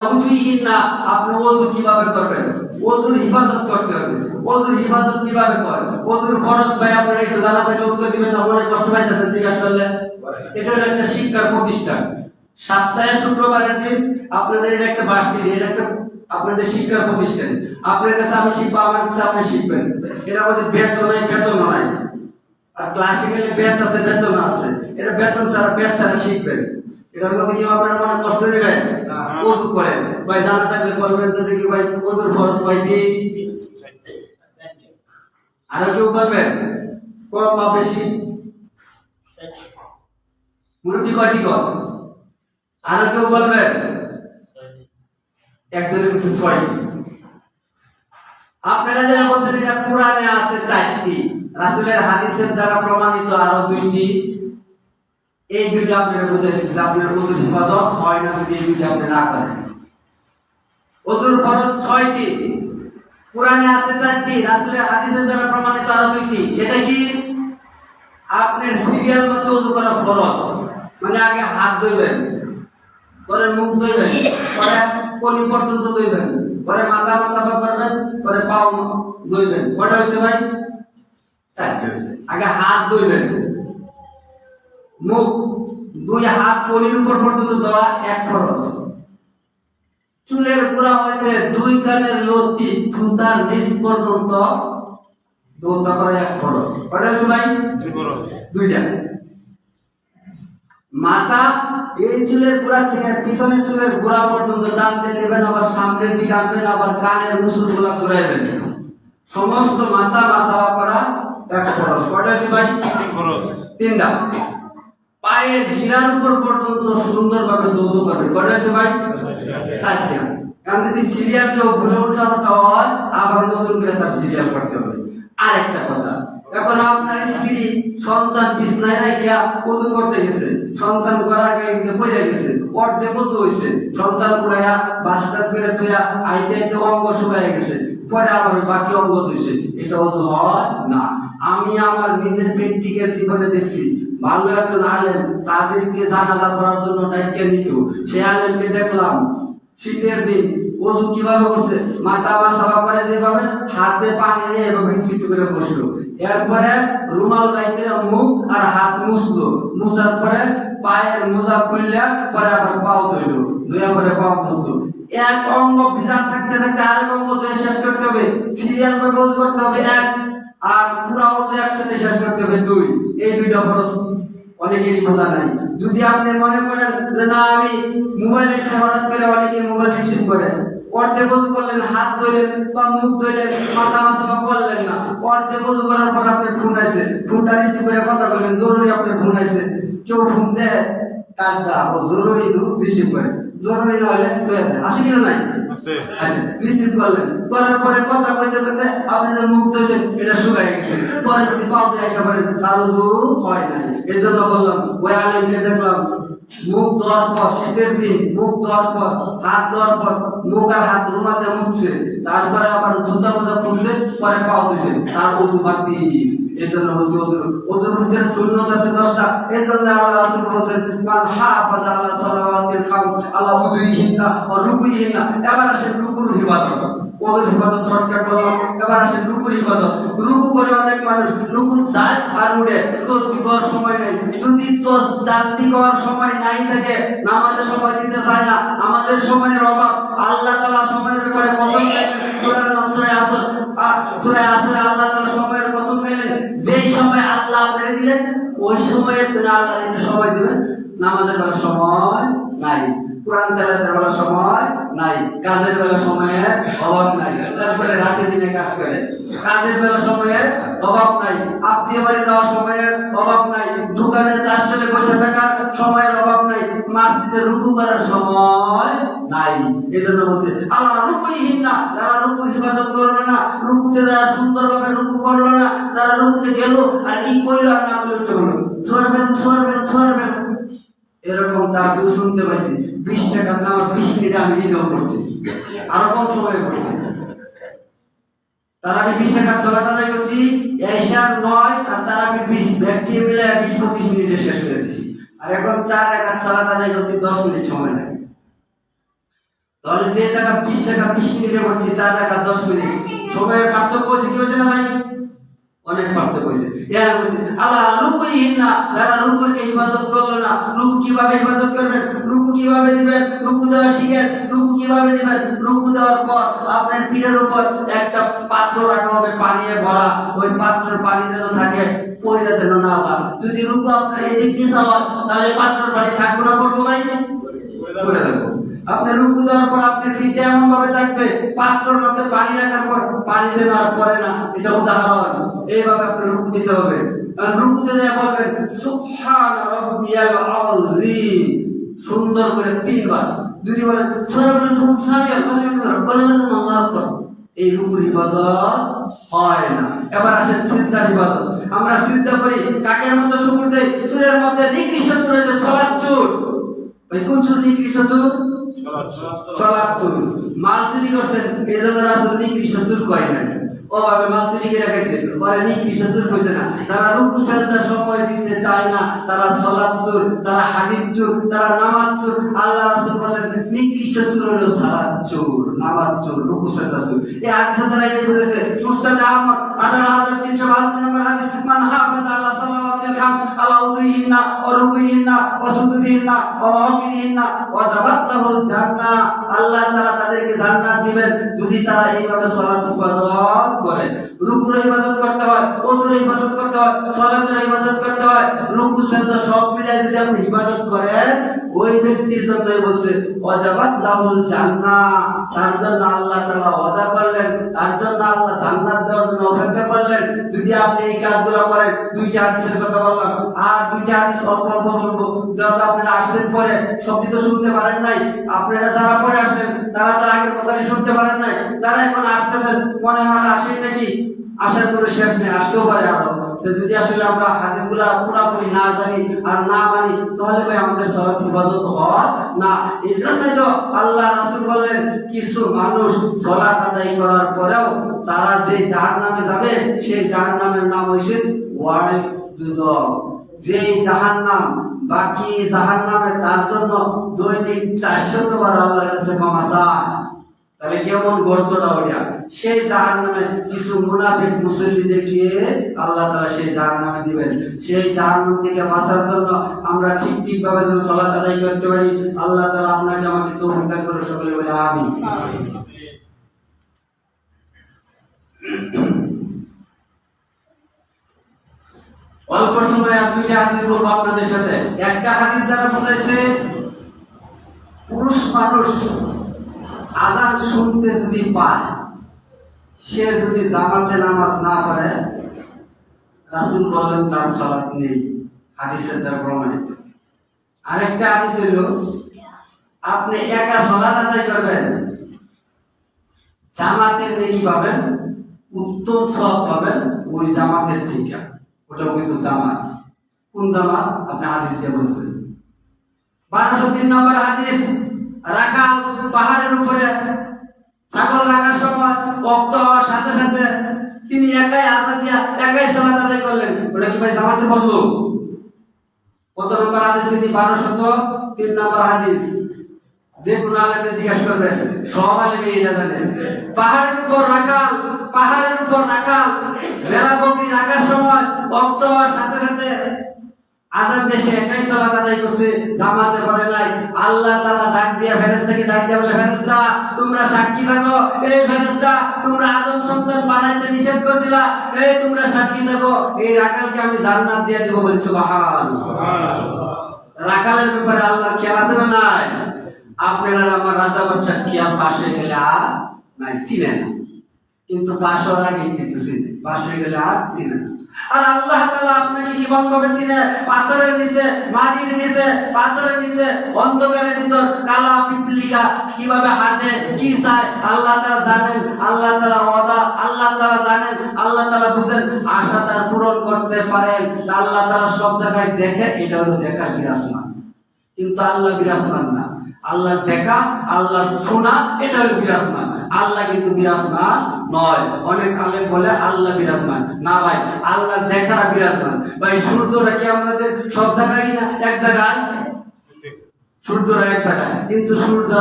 বুঝিহীন না আপনি ওযু কিভাবে করবেন, ওযুর ইবাদত করতে হবে। ওযুর ইবাদত কিভাবে করে, ওযুর ফরজ ভাই আপনারা একটু জানা থাকলে উত্তর দিবেন না, মনে কষ্ট পাইতেছেন জিজ্ঞাসা করলে। এটা হলো একটা শিক্ষার প্রতিষ্ঠান। সপ্তাহে শুক্রবারের দিন আপনাদের এটা একটা ভার্সিটি, এটা একটা আপনাদের শিক্ষার প্রতিষ্ঠান। আপনার কাছে আমি শিখবো, আমার কাছে আপনি শিখবেন। এটার মধ্যে বেতন নাই, বেতন নাই। আর ক্লাসিক্যালি বেত আছে, বেতন আছে। এটা বেতন ছাড়া, বেত ছাড়া শিখবেন। এটার মধ্যে কি আপনার মনে কষ্ট নেবেন? ওযু করেন ভাই, জানা থাকলে বলবেন যে দেখি ভাই ওযুর ফরজ কয়টি। আর কেউ বলবেন কম বা বেশি? মুরব্বি কয়টি কম? আর কেউ বলবেন একজনের কাছে 6টি। আপনারা যারা বলছেন এটা কোরআনে আছে 4টি, রাসূলের হাদিসের দ্বারা প্রমাণিত আরো 2টি। এই দুইটা আপনারা বুঝে নিন যে আপনার ওযুর হিফাজত হয় না যদি এই দুইটা আপনি না করেন। ওযুর ফরজ 6টি, কোরআনে আছে 4টি, রাসূলের হাদিসের দ্বারা প্রমাণিত আরো 2টি। সেটা কি? আপনার সিরিয়াল মতো ওযু করা ফরজ। মানে আগে হাত ধুইবেন, পরে মুখ ধুইবেন, পরে কোনি পর্যন্ত ধুইবেন, পরে মাথা সাফা করবেন, পরে পাও ধুইবেন। কয়টা হইছে ভাই? 4টি হইছে। আগে হাত ধুইবেন, মুখ, 2 হাত কোনির উপর পর্যন্ত দেওয়া এক ফরজ। চুলের গোড়া হইতে 2 কানের লতি ঠুঁটার নিচ পর্যন্ত দৌতা করা এক ফরজ। কয়টা হইছে ভাই? 2টা। মাথা এই চুলের গোড়া থেকে পিছনের চুলের গোড়া পর্যন্ত টানতে নেবেন, আবার সামনের দিকে আনবেন, আবার কানের মুসুরগুলা ঘুরাইবেন। সমস্ত মাথা মাসাওয়া করা এক ফরজ। কয়টা হইছে ভাই? 3টা। পায়ের গিরার উপর পর্যন্ত সুন্দরভাবে দৌত করবে। কয়টা হইছে ভাই? 4টা। কারণ যদি সিরিয়াল কেউ ভুলে উল্টাপাল্টা হয়, আবার নতুন করে তার সিরিয়াল করতে হবে। আরেকটা কথা, এখন আপনার স্ত্রী সন্তান বিছনায় রাখিয়া ওযু করতে গেছে, সন্তান গড়া গাইতে পড়ে গেছে, অর্ধেক ওযু হইছে, সন্তান উড়াইয়া বাসটাস করে থইয়া আইতে আইতে অঙ্গ শুকায় গেছে, পরে আবার বাকি অঙ্গ দিছে। এটা ওযু হয় না। আমি আমার নিজের প্র্যাকটিক্যাল জীবনে দেখছি, ভালো একজন আলেম তাদেরকে জানালা করার জন্য দায়িত্ব নিত। সেই আলেমকে দেখলাম শীতের দিন ওযু কিভাবে করছে, মাথা সাফা করে যেভাবে, হাতে পানি নিয়ে এভাবে একটু করে বসলো, এরপরে রুমাল বাইরে মুখ আর হাত মুছলো, মুছার পরে পায়ের মোজা খুললে পরে আবার পাও ধুইলো, ধুয়ে পরে পাও মুছলো। এক অঙ্গ ভিজা থাকতে থাকতে আরেক অঙ্গ ধুয়ে শেষ করতে হবে। সিরিয়াল ভাবে ওযু করতে হবে 1, আর পুরো ওযু একসাথে শেষ করতে হবে 2। এই 2টা ফরজ অনেকেরই বোঝা নাই। যদি আপনি মনে করেন যে না আমি মোবাইলে হঠাৎ করে অনেকে মোবাইল রিসিভ করে, অর্ধেক ওযু করলেন, হাত ধরলেন বা মুখ ধরলেন, মাথা মাথা করলেন না, অর্ধেক ওযু করার পর আপনি ফোন আইছে, ফোনটা রিসিভ করে কথা বললেন, জরুরি আপনি ফোন আইছে, কেউ ফোন দেয় কাটটা ও জরুরি রিসিভ করে, জরুরি না হলে আছে কিনা নাই? আছে। রিসিভ করলেন, করার পরে কথা কইতে কইতে আপনি যে মুখ ধরছেন এটা শুকায় গেছে, পরে যদি পাও দিয়ে আসা পারেন তার ওযু হয় নাই। এই জন্য বললাম ওই আলেমকে দেখলাম মুখ ধোয়ার পর, শীতের দিন মুখ ধোয়ার পর, হাত ধোয়ার পর মুখ আর হাত রুমালে মুছছে, তারপরে আবার জুতা মোজা খুলছে, পরে পাও দিছে, তার ওযু বাতিল। এই জন্য ওযুর মধ্যে সুন্নাত আছে 10টা। এই জন্য আল্লাহ রাসূল বলেছেন মান হাফাযা আলা সালাওয়াতিল খামস আলা উযুহিন্না ওয়া রুকুইহিন্না। এবার আসে রুকুর ইবাদত। ওযুর ইবাদত শর্টকাট বললাম, এবার আসে রুকুর ইবাদত। রুকু করে অনেক মানুষ, রুকু যায় আর উঠে, তাসবিহ করার সময় নেই। যদি তাসবিহ করার সময় নাই থাকে, নামাজের সময় দিতে চায় না, আমাদের সময়ের অভাব। আল্লাহ তাআলা সময়ের ব্যাপারে কসম খাইলেন, সূরার নাম সূরা আসর, সূরা আসরে আল্লাহ তাআলা সময়ের কসম খাইলেন, যেই সময় আল্লাহ আপনাকে দিলেন ওই সময়ে তুমি আল্লাহর একটু সময় দিবেন। নামাজের বেলা সময় নাই, কোরআন তেলাওয়াতের বেলা সময় নাই, কাজের বেলা সময়ের অভাব নাই, তারপরে রাতে দিনে কাজ করে, কাজের বেলা সময়ের অভাব নাই, আত্মীয় বাড়ি যাওয়ার সময়ের অভাব নাই, দোকানে চাষটালে বসে থাকার সময়ের অভাব নাই, মসজিদে রুকু করার সময় নাই। এই জন্য বলছে আল্লাহ রুকুইহীন না, যারা রুকুর ইবাদত করলো না, রুকুতে যারা সুন্দরভাবে রুকু করলো না, তারা রুকুতে গেল আর কি করলো আর না করলো উঠে বললো ছড়বেন। এরকম তার কেউ শুনতে পাইছি 20 টাকার নাম 20 মিনিট আমি নিজেও করছি, আরো কম সময়ে করছি। তারা আমি 20 টাকা চলা আদায় করছি, এশার 9 আর তারা আমি 20 ব্যক্তি মিলে 20-25 মিনিটে শেষ করে দিছি। আর এখন 4 টাকা চলা আদায় করতে 10 মিনিট সময় লাগে। তাহলে যে টাকা 20 টাকা 20 মিনিটে পড়ছি 4 টাকা 10 মিনিট সময়ের পার্থক্য হয়েছে, কি হয়েছে না ভাই? অনেক পার্থক্য হয়েছে। এরা বলছে আল্লাহ রুকুইন না, যারা রুকুকে ইবাদত করলো না, রুকু কিভাবে ইবাদত করবেন, রুকু কিভাবে দিবেন, রুকু দেওয়া শিখেন, রুকু কিভাবে দিবেন। রুকু দেওয়ার পর আপনার পিঠের উপর একটা পাত্র রাখা হবে পানিয়ে ভরা, ওই পাত্রের পানি যেন থাকে পয়দা যেন না হয়। যদি রুকু আপনার এদিক দিয়ে হয় তাহলে পাত্রের পানি থাকবে না, করবো ভাই করে দেবো। আপনি রুকু দেওয়ার পর আপনার পিঠে এমন ভাবে থাকবে পাত্রের মধ্যে পানি রাখার পর পানি যেন আর পড়ে না, এটা উদাহরণ। এইভাবে আপনি রুকু দিতে হবে। আর রুকুতে যা বলবেন সুবহান রাব্বিয়াল আযীম, সুন্দর করে 3 বার। যদি বলেন আল্লাহু আকবার, এই রুকুর ইবাদত হয় না। এবার আসেন সিজদার ইবাদত। আমরা সিজদা করি কাকের মতো টুকুর দেই, সূরের মধ্যে নিকৃষ্ট সূরে যে সালাত সুর, ভাই কোন সুর নিকৃষ্ট সুর? সালাত সুর। মাল চুরি করছেন এই জন্য রাসূল নিকৃষ্ট সুর কয় না, ওভাবে মাল চুরি করে গেছে পরে নিকৃষ্ট সুর কইছে না। তারা রুকু সিজদার সময় দিতে চায় না, তারা সালাত সুর, তারা হাদিস সুর, তারা নামাজ সুর। আল্লাহ রাসূল বলেন নিকৃষ্ট সুর হলো সালাত সুর, নামাজ সুর, রুকু সিজদা সুর। এই হাদিসে তারা এটাই বলেছে। মুস্তাদ আহমদ 18352 নম্বর হাদিস, মান হাফাযা আলা সালাওয়াতিল খামস আলা উযুহিন্না ওয়া রুকুইহিন্না ওয়া সুজুদিহিন্না ওয়া ওয়াকিদিহিন্না ওয়া যাবাতাহুল জান্নাহ, আল্লাহ তাআলা তাদেরকে জান্নাত দিবেন যদি তারা এইভাবে সালাত ইবাদত করে। রুকুর ইবাদত করতে হয়, ওযুর ইবাদত করতে হয়, সালাতের ইবাদত করতে হয়। রুকু সিজদা সব মিলাই যদি আপনি ইবাদত করেন, ওই ব্যক্তির জন্যই বলছে ওয়াজাবাত লাহুল জান্নাহ, তার জন্য আল্লাহ তাআলা ওয়াদা করলেন, তার জন্য আল্লাহ জান্নাত দেওয়ার জন্য অপেক্ষা করলেন। যদি আপনি এই কাজগুলো করেন, দুইটা হাদিসের কথা বললাম, আর দুইটা হাদিস অল্প অল্প বলবো, যত আপনারা আসছেন পরে সবই তো শুনতে পারেন নাই। আপনারা যারা পরে আসলেন তারা তার আগের কথাটি শুনতে পারেন নাই, তারা এখন আসতেছেন মনে হয় আসেন নাকি, আসার কোনো শেষ নেই, আসতেও পারে আরো। যদি আসলে আমরা হাদিসগুলা পুরোপুরি না জানি আর না মানি তাহলে ভাই আমাদের সালাত ইবাদত হয় না। এই জন্য তো আল্লাহ রাসূল বললেন কিছু মানুষ সালাত আদায় করার পরেও তারা যে জাহান্নামে যাবে সেই জাহান্নামের নাম হইছে ওয়াইল দুজক। যে জাহান্নাম, বাকি জাহান্নামে তার জন্য দৈনিক 400 বার আল্লাহর কাছে ক্ষমা চায়। তাহলে কেমন গর্তটা ওইটা? সেই জাহান্নামে কিছু মুনাফিক মুসল্লিদেরকে আল্লাহ তাআলা সেই জাহান্নামে দিবেন। সেই জাহান্নাম থেকে বাঁচার জন্য আমরা ঠিক ভাবে যেন সালাত আদায় করতে পারি, আল্লাহ তাআলা আপনাকে আমাকে তৌফিক দান করে। সকলে বলে আমিন। অল্প সময়ে আর দুইটা হাদিস বলবো আপনাদের সাথে। একটা হাদিস দ্বারা বোঝাইছে পুরুষ মানুষ আযান শুনতে যদি পায়, সে যদি জামাতে নামাজ না পড়ে, রাসূল বলেন তার সালাত নেই, হাদিসের দ্বারা প্রমাণিত। আরেকটা হাদিস হলো আপনি একা সালাত আদায় করবেন, জামাতের নেকি পাবেন, উত্তম সওয়াব পাবেন ওই জামাতের থেকে। ওটাও কিন্তু জামাত। কোন জামাত? আপনি হাদিস দিয়ে বুঝবেন। 1203 নম্বর হাদিস, রাখাল পাহাড়ের উপরে ছাগল রাখার সময় ওয়াক্ত হওয়ার সাথে সাথে তিনি একাই আযান দিয়া একাই সালাত আদায় করলেন। ওটা কি ভাই জামাতে বললো? কত নম্বর হাদিস? 1203 নম্বর হাদিস। যে কোন আলেমকে জিজ্ঞাসা করবেন, সব আলেমই এটা জানেন। পাহাড়ের উপর রাখাল ভেড়া বকরি রাখার সময় ওয়াক্ত হওয়ার সাথে সাথে আযান দেশে একাই সালাত আদায় করছে, জামাতে করে নাই। আল্লাহ তাআলা ডাক দিয়া ফেরেশতাকে ডাক দিয়া বলে, ফেরেশতা তোমরা সাক্ষী থাকো, এই ফেরেশতা তোমরা আদম সন্তান বানাইতে নিষেধ করেছিলা, এই তোমরা সাক্ষী থাকো, এই রাখালকে আমি জান্নাত দিয়ে দেব। বলি সুবহানাল্লাহ। রাখালের ব্যাপারে আল্লাহর খেয়াল আছে না নাই? আপনারা আমার রাজা বাচ্চা খেয়াল পাশে গেলে আর নাই, চিনে না, কিন্তু পাশ হওয়ার আগে কিন্তু চিনে, পাশ হয়ে গেলে আর চিনে না। আর আল্লাহ তাআলা আপনাকে কিভাবে ভাবে চিনে? পাথরের নিচে, মাটির নিচে, পাথরের নিচে, অন্ধকারের ভিতর কালা পিপলিকা কিভাবে হাঁটে, কি চায় আল্লাহ তাআলা জানেন। আল্লাহ তাআলা ওয়াদা, আল্লাহ তাআলা জানেন, আল্লাহ তাআলা বুঝেন, আশা তার পূরণ করতে পারেন। আল্লাহ তাআলা সব জায়গায় দেখে, এটা হলো দেখার বিরাজমান। কিন্তু আল্লাহ বিরাজমান না, আল্লাহ দেখা, আল্লাহ শোনা, এটা হলো বিরাজমান। আল্লাহ কিন্তু বিরাজমান নয়। অনেক আলেম বলে আল্লাহ বিরাজমান না, ভাই আল্লাহ দেখাটা বিরাজমান। ভাই সূর্যটা কি আমাদের সব জায়গায় না? এক জায়গায় সূর্যটা এক জায়গায়, কিন্তু সূর্য